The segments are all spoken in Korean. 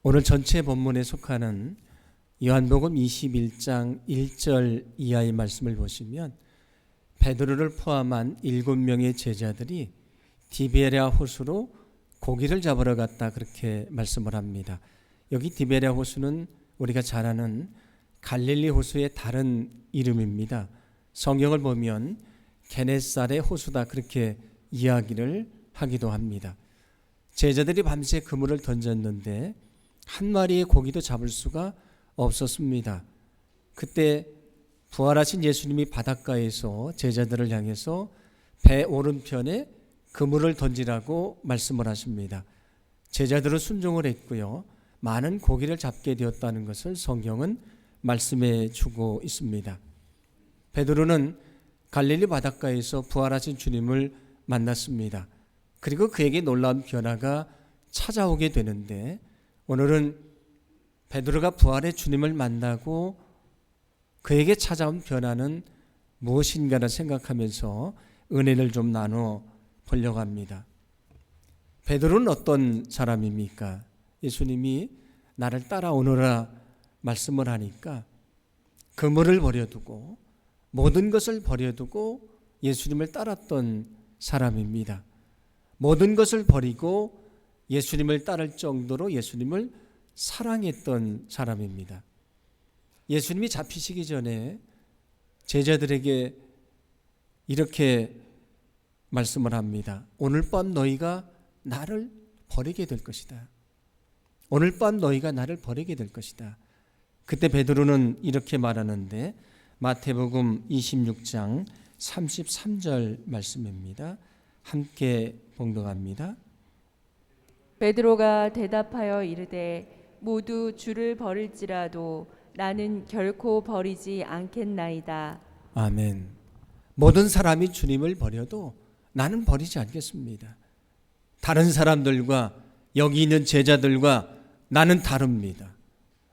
오늘 전체 본문에 속하는 요한복음 21장 1절 이하의 말씀을 보시면 베드로를 포함한 7명의 제자들이 디베랴 호수로 고기를 잡으러 갔다 그렇게 말씀을 합니다. 여기 디베랴 호수는 우리가 잘 아는 갈릴리 호수의 다른 이름입니다. 성경을 보면 게네사렛 호수다 그렇게 이야기를 하기도 합니다. 제자들이 밤새 그물을 던졌는데 한 마리의 고기도 잡을 수가 없었습니다. 그때 부활하신 예수님이 바닷가에서 제자들을 향해서 배 오른편에 그물을 던지라고 말씀을 하십니다. 제자들은 순종을 했고요. 많은 고기를 잡게 되었다는 것을 성경은 말씀해 주고 있습니다. 베드로는 갈릴리 바닷가에서 부활하신 주님을 만났습니다. 그리고 그에게 놀라운 변화가 찾아오게 되는데 오늘은 베드로가 부활의 주님을 만나고 그에게 찾아온 변화는 무엇인가를 생각하면서 은혜를 좀 나눠 보려고 합니다. 베드로는 어떤 사람입니까? 예수님이 나를 따라오너라 말씀을 하니까 그물을 버려두고 모든 것을 버려두고 예수님을 따랐던 사람입니다. 모든 것을 버리고 예수님을 따를 정도로 예수님을 사랑했던 사람입니다. 예수님이 잡히시기 전에 제자들에게 이렇게 말씀을 합니다. 오늘 밤 너희가 나를 버리게 될 것이다. 오늘 밤 너희가 나를 버리게 될 것이다. 그때 베드로는 이렇게 말하는데 마태복음 26장 33절 말씀입니다. 함께 봉독합니다. 베드로가 대답하여 이르되 모두 주를 버릴지라도 나는 결코 버리지 않겠나이다. 아멘. 모든 사람이 주님을 버려도 나는 버리지 않겠습니다. 다른 사람들과 여기 있는 제자들과 나는 다릅니다.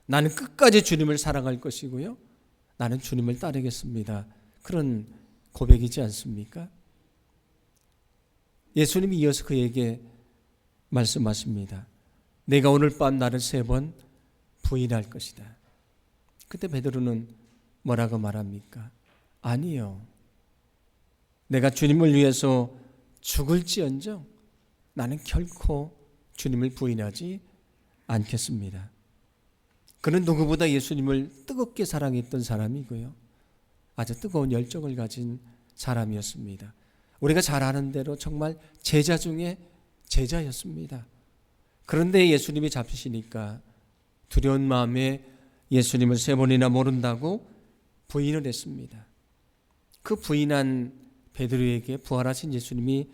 나는 끝까지 주님을 사랑할 것이고요. 나는 주님을 따르겠습니다. 그런 고백이지 않습니까? 예수님이 이어서 그에게 말씀하십니다. 내가 오늘 밤 나를 3번 부인할 것이다. 그때 베드로는 뭐라고 말합니까? 아니요. 내가 주님을 위해서 죽을지언정 나는 결코 주님을 부인하지 않겠습니다. 그는 누구보다 예수님을 뜨겁게 사랑했던 사람이고요. 아주 뜨거운 열정을 가진 사람이었습니다. 우리가 잘 아는 대로 정말 제자 중에 제자였습니다. 그런데 예수님이 잡히시니까 두려운 마음에 예수님을 3번이나 모른다고 부인을 했습니다. 그 부인한 베드로에게 부활하신 예수님이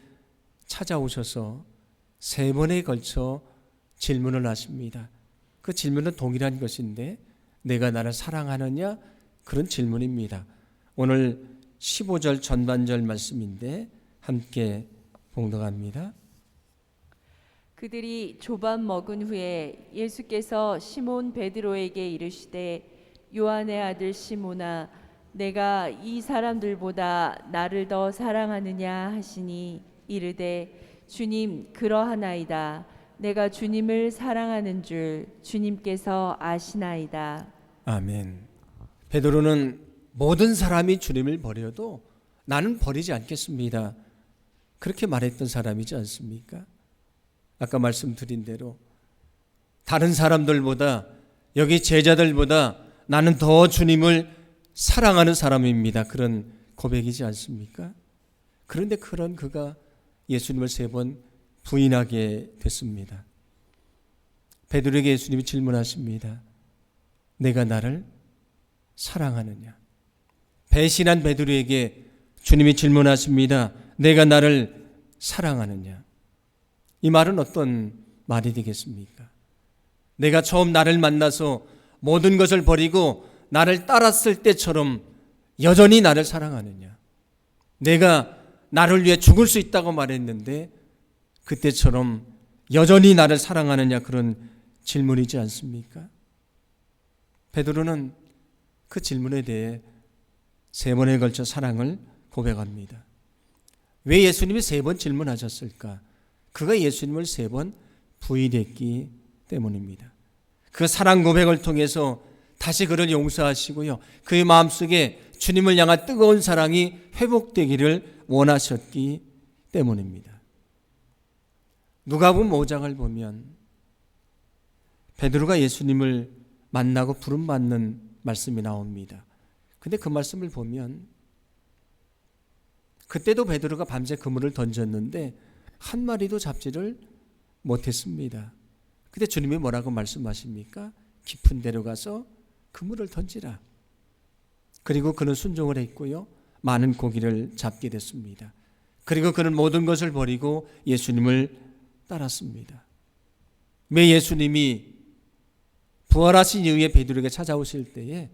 찾아오셔서 3번에 걸쳐 질문을 하십니다. 그 질문은 동일한 것인데 내가 나를 사랑하느냐? 그런 질문입니다. 오늘 15절 전반절 말씀인데 함께 봉독합니다. 그들이 조밥 먹은 후에 예수께서 시몬 베드로에게 이르시되 요한의 아들 시몬아 내가 이 사람들보다 나를 더 사랑하느냐 하시니 이르되 주님 그러하나이다. 내가 주님을 사랑하는 줄 주님께서 아시나이다. 아멘. 베드로는 모든 사람이 주님을 버려도 나는 버리지 않겠습니다. 그렇게 말했던 사람이지 않습니까? 아까 말씀드린 대로 다른 사람들보다 여기 제자들보다 나는 더 주님을 사랑하는 사람입니다. 그런 고백이지 않습니까? 그런데 그런 그가 예수님을 3번 부인하게 됐습니다. 베드로에게 예수님이 질문하십니다. 내가 나를 사랑하느냐? 배신한 베드로에게 주님이 질문하십니다. 내가 나를 사랑하느냐? 이 말은 어떤 말이 되겠습니까? 내가 처음 나를 만나서 모든 것을 버리고 나를 따랐을 때처럼 여전히 나를 사랑하느냐? 내가 나를 위해 죽을 수 있다고 말했는데 그때처럼 여전히 나를 사랑하느냐? 그런 질문이지 않습니까? 베드로는 그 질문에 대해 3번에 걸쳐 사랑을 고백합니다. 왜 예수님이 3번 질문하셨을까? 그가 예수님을 3번 부인했기 때문입니다. 그 사랑 고백을 통해서 다시 그를 용서하시고요. 그의 마음속에 주님을 향한 뜨거운 사랑이 회복되기를 원하셨기 때문입니다. 누가복음 5장을 보면 베드로가 예수님을 만나고 부름받는 말씀이 나옵니다. 근데 그 말씀을 보면 그때도 베드로가 밤새 그물을 던졌는데 한 마리도 잡지를 못했습니다. 근데 주님이 뭐라고 말씀하십니까? 깊은 데로 가서 그물을 던지라. 그리고 그는 순종을 했고요. 많은 고기를 잡게 됐습니다. 그리고 그는 모든 것을 버리고 예수님을 따랐습니다. 매 예수님이 부활하신 이후에 베드로에게 찾아오실 때에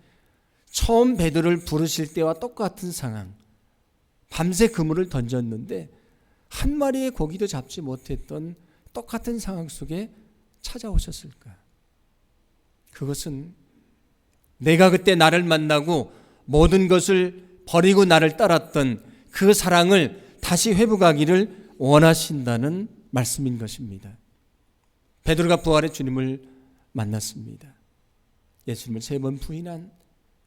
처음 베드로를 부르실 때와 똑같은 상황, 밤새 그물을 던졌는데 한 마리의 고기도 잡지 못했던 똑같은 상황 속에 찾아오셨을까? 그것은 내가 그때 나를 만나고 모든 것을 버리고 나를 따랐던 그 사랑을 다시 회복하기를 원하신다는 말씀인 것입니다. 베드로가 부활의 주님을 만났습니다. 예수님을 3번 부인한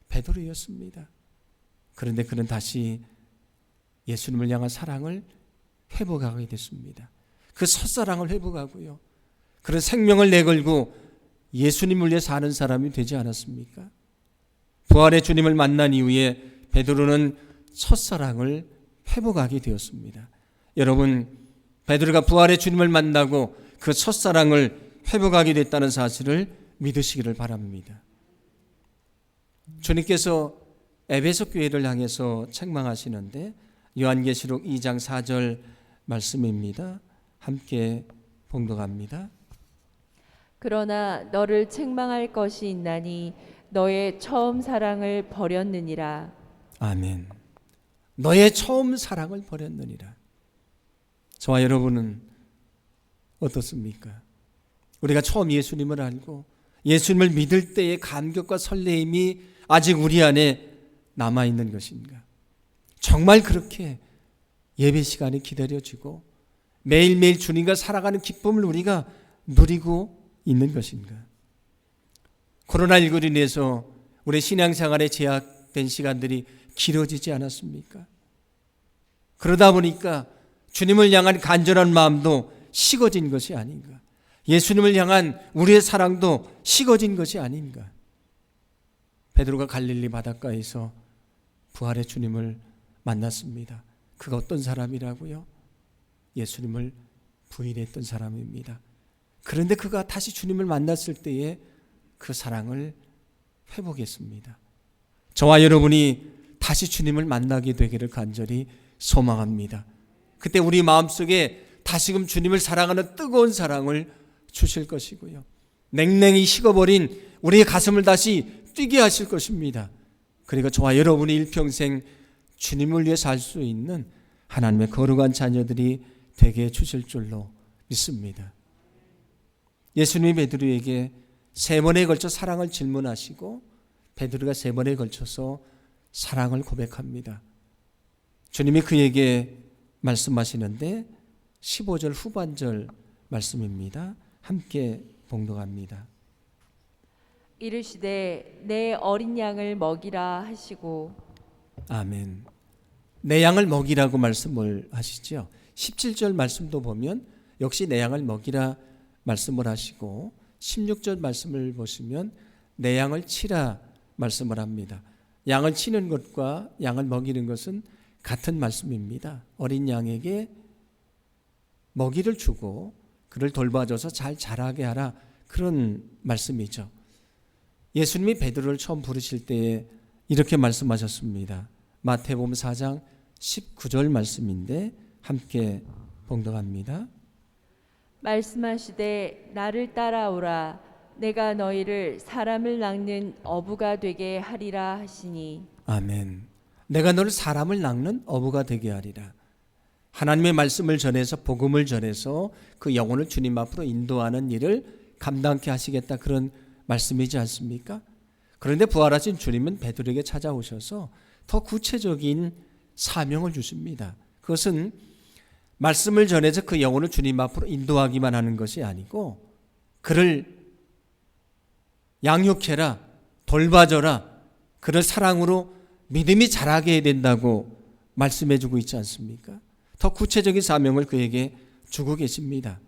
베드로였습니다. 그런데 그는 다시 예수님을 향한 사랑을 회복하게 됐습니다. 그 첫사랑을 회복하고요. 그런 생명을 내걸고 예수님을 위해 사는 사람이 되지 않았습니까? 부활의 주님을 만난 이후에 베드로는 첫사랑을 회복하게 되었습니다. 여러분, 베드로가 부활의 주님을 만나고 그 첫사랑을 회복하게 됐다는 사실을 믿으시기를 바랍니다. 주님께서 에베소 교회를 향해서 책망하시는데 요한계시록 2장 4절 말씀입니다. 함께 봉독합니다. 그러나 너를 책망할 것이 있나니 너의 처음 사랑을 버렸느니라. 아멘. 너의 처음 사랑을 버렸느니라. 저와 여러분은 어떻습니까? 우리가 처음 예수님을 알고 예수님을 믿을 때의 감격과 설레임이 아직 우리 안에 남아있는 것인가? 정말 그렇게 예배 시간이 기다려지고 매일매일 주님과 살아가는 기쁨을 우리가 누리고 있는 것인가? 코로나19로 인해서 우리 신앙생활에 제약된 시간들이 길어지지 않았습니까? 그러다 보니까 주님을 향한 간절한 마음도 식어진 것이 아닌가? 예수님을 향한 우리의 사랑도 식어진 것이 아닌가? 베드로가 갈릴리 바닷가에서 부활의 주님을 만났습니다. 그가 어떤 사람이라고요? 예수님을 부인했던 사람입니다. 그런데 그가 다시 주님을 만났을 때에 그 사랑을 회복했습니다. 저와 여러분이 다시 주님을 만나게 되기를 간절히 소망합니다. 그때 우리 마음속에 다시금 주님을 사랑하는 뜨거운 사랑을 주실 것이고요. 냉랭이 식어버린 우리의 가슴을 다시 뛰게 하실 것입니다. 그리고 저와 여러분이 일평생 주님을 위해 살 수 있는 하나님의 거룩한 자녀들이 되게 해주실 줄로 믿습니다. 예수님이 베드로에게 3번에 걸쳐 사랑을 질문하시고 베드로가 3번에 걸쳐서 사랑을 고백합니다. 주님이 그에게 말씀하시는데 15절 후반절 말씀입니다. 함께 봉독합니다. 이르시되 내 어린 양을 먹이라 하시고. 아멘. 내 양을 먹이라고 말씀을 하시죠. 17절 말씀도 보면 역시 내 양을 먹이라 말씀을 하시고 16절 말씀을 보시면 내 양을 치라 말씀을 합니다. 양을 치는 것과 양을 먹이는 것은 같은 말씀입니다. 어린 양에게 먹이를 주고 그를 돌봐줘서 잘 자라게 하라, 그런 말씀이죠. 예수님이 베드로를 처음 부르실 때에 이렇게 말씀하셨습니다. 마태복음 4장 19절 말씀인데 함께 봉독합니다. 말씀하시되 나를 따라오라. 내가 너희를 사람을 낚는 어부가 되게 하리라 하시니. 아멘. 내가 너를 사람을 낚는 어부가 되게 하리라. 하나님의 말씀을 전해서 복음을 전해서 그 영혼을 주님 앞으로 인도하는 일을 감당케 하시겠다, 그런 말씀이지 않습니까? 그런데 부활하신 주님은 베드로에게 찾아오셔서 더 구체적인 사명을 주십니다. 그것은 말씀을 전해서 그 영혼을 주님 앞으로 인도하기만 하는 것이 아니고 그를 양육해라, 돌봐줘라, 그럴 사랑으로 믿음이 자라게 해야 된다고 말씀해 주고 있지 않습니까? 더 구체적인 사명을 그에게 주고 계십니다.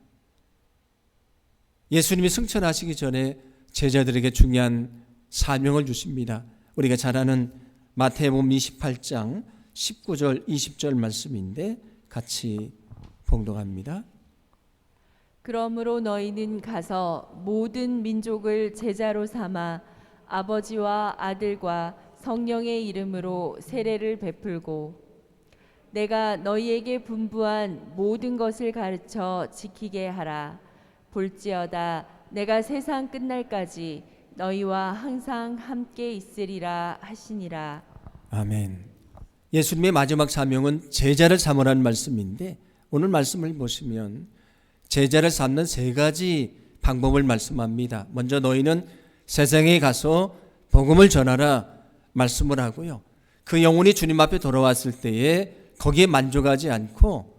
예수님이 승천하시기 전에 제자들에게 중요한 사명을 주십니다. 우리가 잘 아는 마태복음 28장 19절 20절 말씀인데 같이 봉독합니다. 그러므로 너희는 가서 모든 민족을 제자로 삼아 아버지와 아들과 성령의 이름으로 세례를 베풀고 내가 너희에게 분부한 모든 것을 가르쳐 지키게 하라. 볼지어다 내가 세상 끝날까지 너희와 항상 함께 있으리라 하시니라. 아멘. 예수님의 마지막 사명은 제자를 삼으라는 말씀인데 오늘 말씀을 보시면 제자를 삼는 세 가지 방법을 말씀합니다. 먼저 너희는 세상에 가서 복음을 전하라 말씀을 하고요. 그 영혼이 주님 앞에 돌아왔을 때에 거기에 만족하지 않고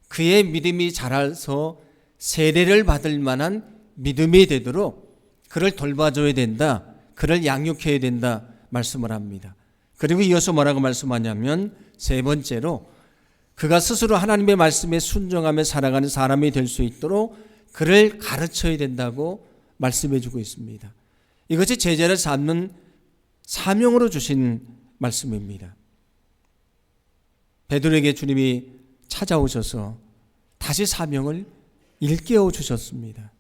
그의 믿음이 자라서 세례를 받을 만한 믿음이 되도록 그를 돌봐줘야 된다. 그를 양육해야 된다 말씀을 합니다. 그리고 이어서 뭐라고 말씀하냐면 세 번째로 그가 스스로 하나님의 말씀에 순종하며 살아가는 사람이 될 수 있도록 그를 가르쳐야 된다고 말씀해 주고 있습니다. 이것이 제자를 삼는 사명으로 주신 말씀입니다. 베드로에게 주님이 찾아오셔서 다시 사명을 일깨워 주셨습니다.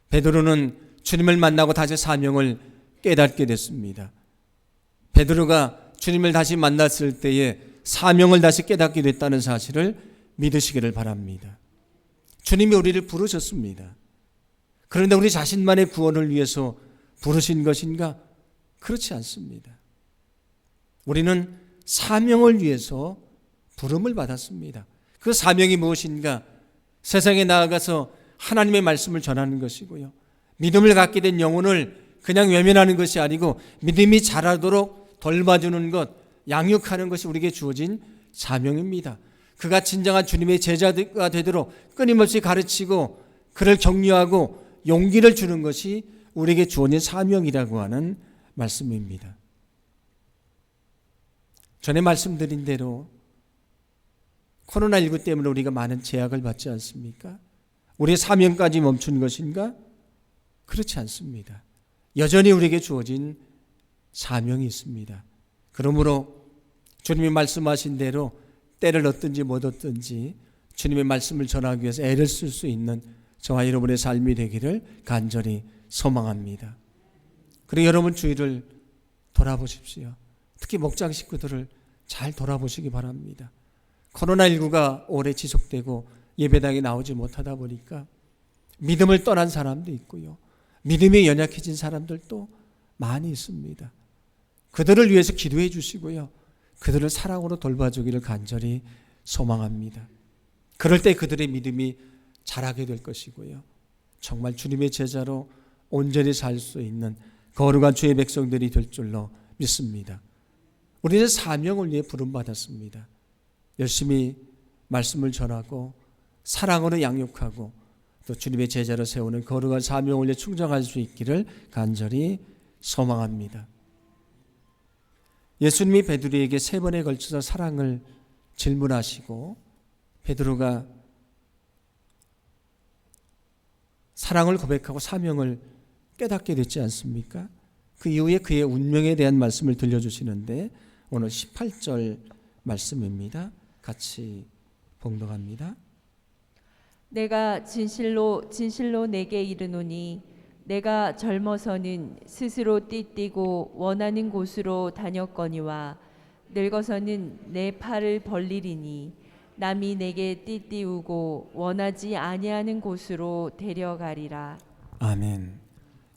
베드로는 주님을 만나고 다시 사명을 깨닫게 됐습니다. 베드로가 주님을 다시 만났을 때에 사명을 다시 깨닫게 됐다는 사실을 믿으시기를 바랍니다. 주님이 우리를 부르셨습니다. 그런데 우리 자신만의 구원을 위해서 부르신 것인가? 그렇지 않습니다. 우리는 사명을 위해서 부름을 받았습니다. 그 사명이 무엇인가? 세상에 나아가서 하나님의 말씀을 전하는 것이고요. 믿음을 갖게 된 영혼을 그냥 외면하는 것이 아니고 믿음이 자라도록 돌봐주는 것, 양육하는 것이 우리에게 주어진 사명입니다. 그가 진정한 주님의 제자가 되도록 끊임없이 가르치고 그를 격려하고 용기를 주는 것이 우리에게 주어진 사명이라고 하는 말씀입니다. 전에 말씀드린 대로 코로나19 때문에 우리가 많은 제약을 받지 않습니까? 우리의 사명까지 멈춘 것인가? 그렇지 않습니다. 여전히 우리에게 주어진 사명이 있습니다. 그러므로 주님이 말씀하신 대로 때를 얻든지 못 얻든지 주님의 말씀을 전하기 위해서 애를 쓸 수 있는 저와 여러분의 삶이 되기를 간절히 소망합니다. 그리고 여러분 주위를 돌아보십시오. 특히 목장 식구들을 잘 돌아보시기 바랍니다. 코로나19가 오래 지속되고 예배당에 나오지 못하다 보니까 믿음을 떠난 사람도 있고요. 믿음이 연약해진 사람들도 많이 있습니다. 그들을 위해서 기도해 주시고요. 그들을 사랑으로 돌봐주기를 간절히 소망합니다. 그럴 때 그들의 믿음이 자라게 될 것이고요. 정말 주님의 제자로 온전히 살 수 있는 거룩한 주의 백성들이 될 줄로 믿습니다. 우리는 사명을 위해 부름받았습니다. 열심히 말씀을 전하고 사랑으로 양육하고 또 주님의 제자로 세우는 거룩한 사명을 위해 충성할 수 있기를 간절히 소망합니다. 예수님이 베드로에게 3번에 걸쳐서 사랑을 질문하시고 베드로가 사랑을 고백하고 사명을 깨닫게 됐지 않습니까? 그 이후에 그의 운명에 대한 말씀을 들려주시는데 오늘 18절 말씀입니다. 같이 봉독합니다. 내가 진실로 진실로 내게 이르노니 내가 젊어서는 스스로 띠띠고 원하는 곳으로 다녔거니와 늙어서는 내 팔을 벌리리니 남이 내게 띠띠우고 원하지 아니하는 곳으로 데려가리라. 아멘.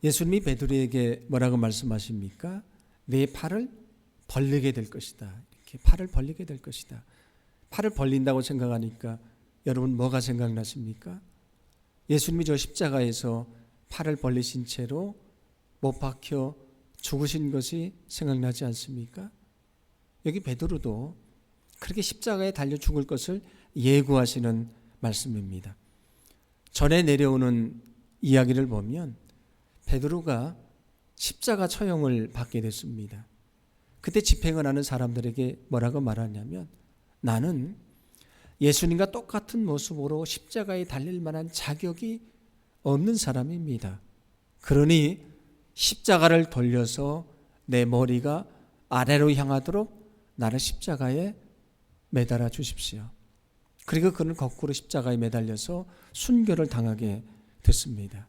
예수님이 베드로에게 뭐라고 말씀하십니까? 내 팔을 벌리게 될 것이다. 이렇게 팔을 벌리게 될 것이다. 팔을 벌린다고 생각하니까 여러분 뭐가 생각나십니까? 예수님이 저 십자가에서 팔을 벌리신 채로 못 박혀 죽으신 것이 생각나지 않습니까? 여기 베드로도 그렇게 십자가에 달려 죽을 것을 예고하시는 말씀입니다. 전에 내려오는 이야기를 보면 베드로가 십자가 처형을 받게 됐습니다. 그때 집행을 하는 사람들에게 뭐라고 말하냐면, 나는 예수님과 똑같은 모습으로 십자가에 달릴 만한 자격이 없는 사람입니다. 그러니 십자가를 돌려서 내 머리가 아래로 향하도록 나를 십자가에 매달아 주십시오. 그리고 그는 거꾸로 십자가에 매달려서 순교를 당하게 됐습니다.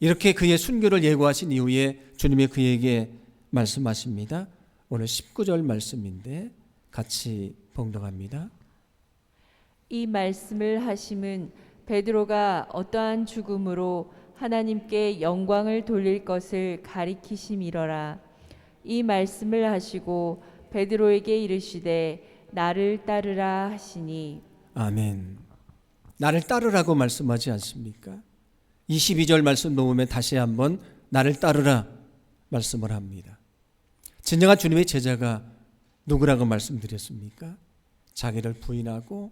이렇게 그의 순교를 예고하신 이후에 주님이 그에게 말씀하십니다. 오늘 19절 말씀인데 같이 봉독합니다. 이 말씀을 하심은 베드로가 어떠한 죽음으로 하나님께 영광을 돌릴 것을 가리키심이러라. 이 말씀을 하시고 베드로에게 이르시되 나를 따르라 하시니. 아멘. 나를 따르라고 말씀하지 않습니까? 22절 말씀 놓으면 다시 한번 나를 따르라 말씀을 합니다. 진정한 주님의 제자가 누구라고 말씀드렸습니까? 자기를 부인하고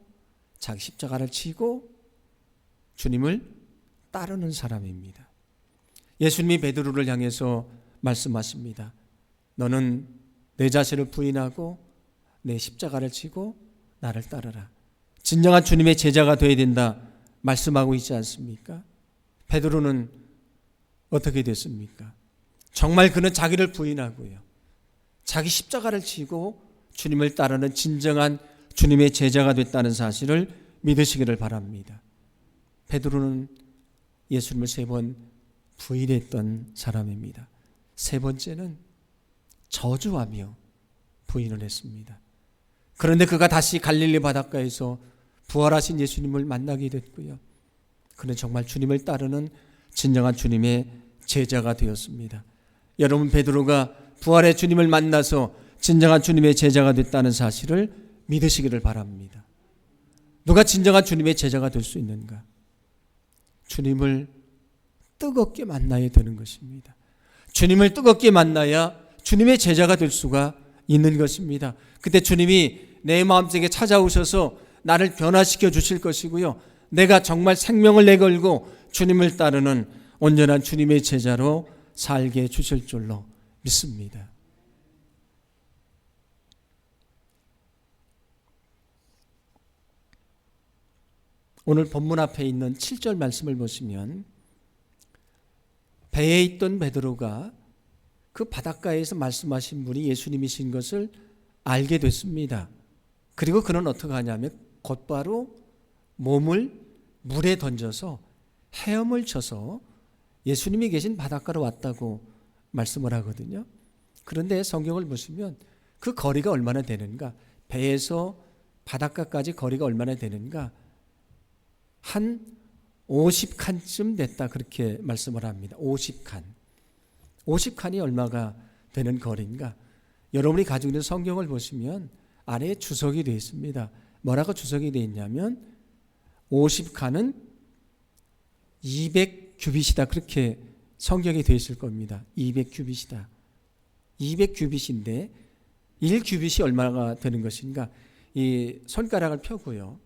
자기 십자가를 지고 주님을 따르는 사람입니다. 예수님이 베드로를 향해서 말씀하십니다. 너는 내 자신을 부인하고 내 십자가를 지고 나를 따르라. 진정한 주님의 제자가 되어야 된다 말씀하고 있지 않습니까? 베드로는 어떻게 됐습니까? 정말 그는 자기를 부인하고요, 자기 십자가를 지고 주님을 따르는 진정한 주님의 제자가 됐다는 사실을 믿으시기를 바랍니다. 베드로는 예수님을 3번 부인했던 사람입니다. 3번째는 저주하며 부인을 했습니다. 그런데 그가 다시 갈릴리 바닷가에서 부활하신 예수님을 만나게 됐고요, 그는 정말 주님을 따르는 진정한 주님의 제자가 되었습니다. 여러분, 베드로가 부활의 주님을 만나서 진정한 주님의 제자가 됐다는 사실을 믿으시기를 바랍니다. 누가 진정한 주님의 제자가 될 수 있는가? 주님을 뜨겁게 만나야 되는 것입니다. 주님을 뜨겁게 만나야 주님의 제자가 될 수가 있는 것입니다. 그때 주님이 내 마음속에 찾아오셔서 나를 변화시켜 주실 것이고요, 내가 정말 생명을 내걸고 주님을 따르는 온전한 주님의 제자로 살게 해주실 줄로 믿습니다. 오늘 본문 앞에 있는 7절 말씀을 보시면 배에 있던 베드로가 그 바닷가에서 말씀하신 분이 예수님이신 것을 알게 됐습니다. 그리고 그는 어떻게 하냐면 곧바로 몸을 물에 던져서 헤엄을 쳐서 예수님이 계신 바닷가로 왔다고 말씀을 하거든요. 그런데 성경을 보시면 그 거리가 얼마나 되는가, 배에서 바닷가까지 거리가 얼마나 되는가, 한 50칸쯤 됐다 그렇게 말씀을 합니다. 50칸. 50칸이 얼마가 되는 거리인가? 여러분이 가지고 있는 성경을 보시면 아래에 주석이 되어 있습니다. 뭐라고 주석이 되어 있냐면 50칸은 200규빗이다 그렇게 성경에 되어 있을 겁니다. 200규빗이다. 200규빗인데 1규빗이 얼마가 되는 것인가? 이 손가락을 펴고요,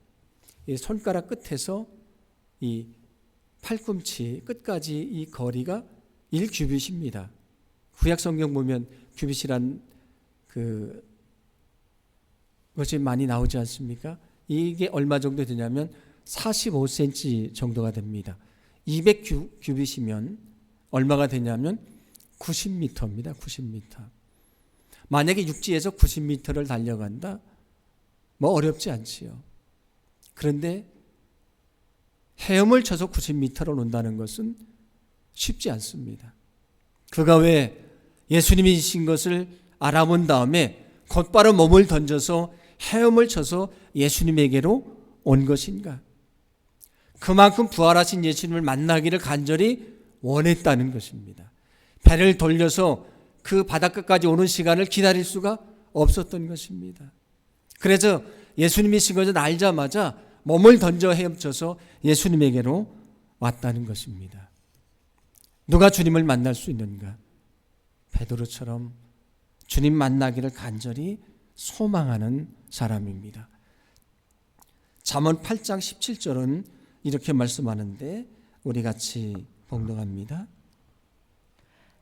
이 손가락 끝에서 이 팔꿈치 끝까지 이 거리가 1규빗입니다. 구약 성경 보면 규빗이란 것이 많이 나오지 않습니까? 이게 얼마 정도 되냐면 45cm 정도가 됩니다. 200규빗이면 얼마가 되냐면 90m입니다. 90m. 만약에 육지에서 90m를 달려간다? 뭐 어렵지 않지요. 그런데 헤엄을 쳐서 90m를 논다는 것은 쉽지 않습니다. 그가 왜 예수님이신 것을 알아본 다음에 곧바로 몸을 던져서 헤엄을 쳐서 예수님에게로 온 것인가? 그만큼 부활하신 예수님을 만나기를 간절히 원했다는 것입니다. 배를 돌려서 그 바닷가까지 오는 시간을 기다릴 수가 없었던 것입니다. 그래서 예수님이신 것을 알자마자 몸을 던져 헤엄쳐서 예수님에게로 왔다는 것입니다. 누가 주님을 만날 수 있는가? 베드로처럼 주님 만나기를 간절히 소망하는 사람입니다. 잠언 8장 17절은 이렇게 말씀하는데 우리 같이 봉독합니다.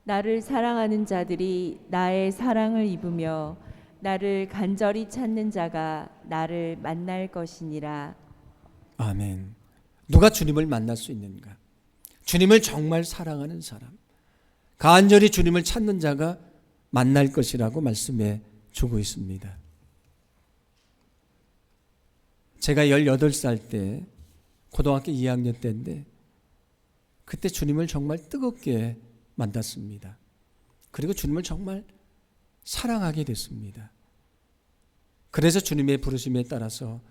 나를 사랑하는 자들이 나의 사랑을 입으며 나를 간절히 찾는 자가 나를 만날 것이니라. 아멘. 누가 주님을 만날 수 있는가? 주님을 정말 사랑하는 사람, 간절히 주님을 찾는 자가 만날 것이라고 말씀해 주고 있습니다. 제가 18살 때 고등학교 2학년 때인데 그때 주님을 정말 뜨겁게 만났습니다. 그리고 주님을 정말 사랑하게 됐습니다. 그래서 주님의 부르심에 따라서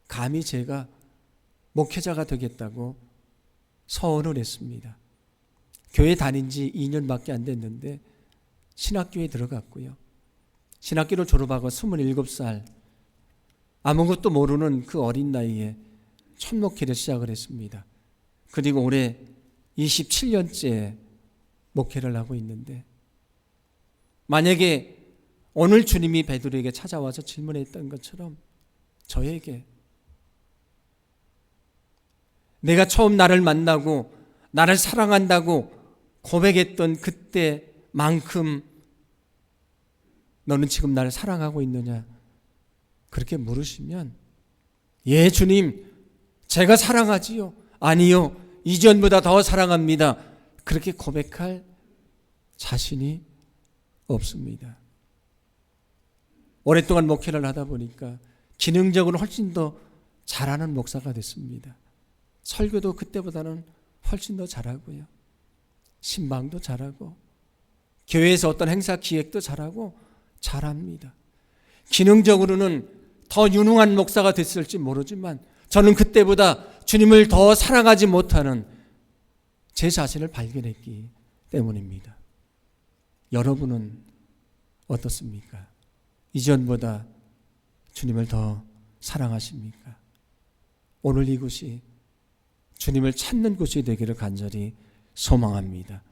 감히 제가 목회자가 되겠다고 서원을 했습니다. 교회 다닌 지 2년밖에 안 됐는데 신학교에 들어갔고요. 신학교를 졸업하고 27살, 아무것도 모르는 그 어린 나이에 첫 목회를 시작을 했습니다. 그리고 올해 27년째 목회를 하고 있는데, 만약에 오늘 주님이 베드로에게 찾아와서 질문했던 것처럼 저에게 내가 처음 나를 만나고 나를 사랑한다고 고백했던 그때만큼 너는 지금 나를 사랑하고 있느냐? 그렇게 물으시면, 예 주님, 제가 사랑하지요. 아니요, 이전보다 더 사랑합니다. 그렇게 고백할 자신이 없습니다. 오랫동안 목회를 하다 보니까 기능적으로 훨씬 더 잘하는 목사가 됐습니다. 설교도 그때보다는 훨씬 더 잘하고요. 신방도 잘하고 교회에서 어떤 행사 기획도 잘하고 잘합니다. 기능적으로는 더 유능한 목사가 됐을지 모르지만 저는 그때보다 주님을 더 사랑하지 못하는 제 자신을 발견했기 때문입니다. 여러분은 어떻습니까? 이전보다 주님을 더 사랑하십니까? 오늘 이곳이 주님을 찾는 곳이 되기를 간절히 소망합니다.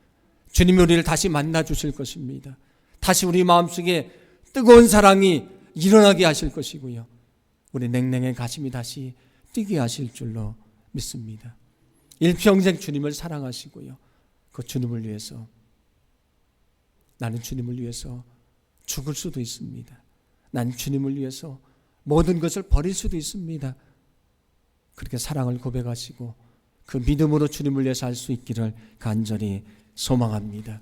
주님이 우리를 다시 만나 주실 것입니다. 다시 우리 마음속에 뜨거운 사랑이 일어나게 하실 것이고요. 우리 냉랭의 가슴이 다시 뛰게 하실 줄로 믿습니다. 일평생 주님을 사랑하시고요. 그 주님을 위해서, 나는 주님을 위해서 죽을 수도 있습니다. 나는 주님을 위해서 모든 것을 버릴 수도 있습니다. 그렇게 사랑을 고백하시고 그 믿음으로 주님을 위해서 할 수 있기를 간절히 소망합니다.